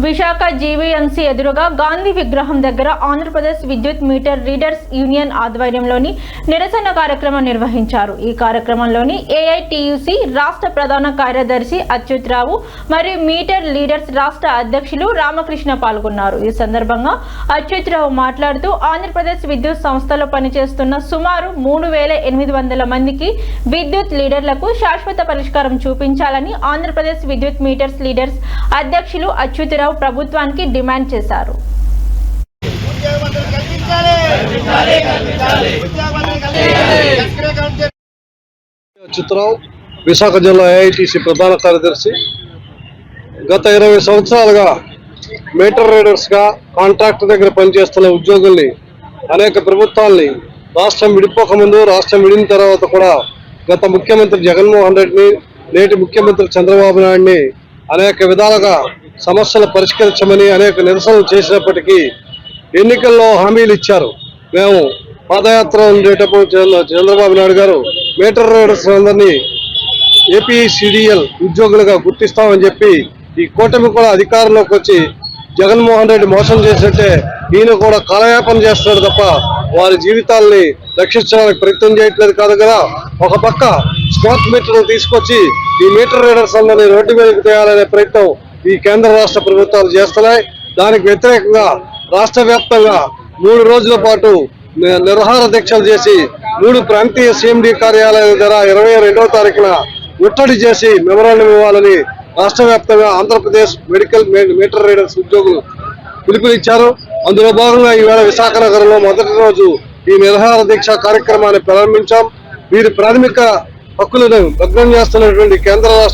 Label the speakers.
Speaker 1: Visakha GVMC ఎదురుగా గాంధీ విగ్రహం దగ్గర ఆంధ్రప్రదేశ్ విద్యుత్ మీటర్ రీడర్స్ యూనియన్ ఆధ్వర్యంలోని నిరసన కార్యక్రమం నిర్వహించారు. ఈ కార్యక్రమంలోని ఏఐటీయూసీ రాష్ట్ర ప్రధాన కార్యదర్శి అచ్యుతరావు మరియు మీటర్ లీడర్స్ రాష్ట్ర అధ్యక్షులు రామకృష్ణ పాల్గొన్నారు. ఈ సందర్భంగా అచ్యుతరావు మాట్లాడుతూ ఆంధ్రప్రదేశ్ విద్యుత్ సంస్థలో పనిచేస్తున్న సుమారు 3800 మందికి విద్యుత్ లీడర్లకు శాశ్వత పరిష్కారం చూపించాలని ఆంధ్రప్రదేశ్ విద్యుత్ మీటర్స్ లీడర్స్ అధ్యక్షులు అచ్యుతరావు ప్రభుత్వానికి డిమాండ్ చేశారు.
Speaker 2: అచ్యుతరావు విశాఖ జిల్లా ఏఐటీసీ ప్రధాన కార్యదర్శి. గత 20 సంవత్సరాలుగా మీటర్ రీడర్స్ గా కాంట్రాక్ట్ దగ్గర పనిచేస్తున్న ఉద్యోగుల్ని అనేక ప్రభుత్వాల్ని రాష్ట్రం విడిపోక ముందు, రాష్ట్రం విడిన తర్వాత కూడా గత ముఖ్యమంత్రి జగన్మోహన్ రెడ్డిని, నేటి ముఖ్యమంత్రి చంద్రబాబు నాయుడిని అనేక విధాలుగా సమస్యలు పరిష్కరించమని అనేక నిరసనలు చేసినప్పటికీ ఎన్నికల్లో హామీలు ఇచ్చారు. మేము పాదయాత్ర ఉండేటప్పుడు చంద్రబాబు నాయుడు గారు మీటర్ రీడర్స్ అందరినీ ఏపీసీడీఎల్ ఉద్యోగులుగా గుర్తిస్తామని చెప్పి ఈ కూటమి కూడా అధికారంలోకి వచ్చి జగన్మోహన్ రెడ్డి మోసం చేసినట్టే ఈయన కూడా కాలయాపన చేస్తున్నాడు తప్ప వారి జీవితాలని రక్షించడానికి ప్రయత్నం చేయట్లేదు కాదు కదా. ఒక పక్క స్మార్ట్ మీటర్లు తీసుకొచ్చి ఈ మీటర్ రీడర్స్ అందరినీ రోడ్డు మీదకి తేయాలనే ప్రయత్నం ఈ కేంద్ర రాష్ట్ర ప్రభుత్వాలు చేస్తున్నాయి. దానికి వ్యతిరేకంగా రాష్ట్ర వ్యాప్తంగా 3 రోజుల పాటు నిరాహార దీక్షలు చేసి 3 ప్రాంతీయ సిఎండి కార్యాలయాల ద్వారా 22వ తారీఖున ముట్టడి చేసి మెమరాండం ఇవ్వాలని రాష్ట్ర వ్యాప్తంగా ఆంధ్రప్రదేశ్ మెడికల్ మీటర్ రీడర్స్ ఉద్యోగులు పిలుపునిచ్చారు. అందులో భాగంగా ఈవేళ విశాఖ నగరంలో మొదటి రోజు ఈ నిరాహార దీక్ష కార్యక్రమాన్ని ప్రారంభించాం. వీరి ప్రాథమిక హక్కులను భగ్నం చేస్తున్నటువంటి కేంద్ర రాష్ట్ర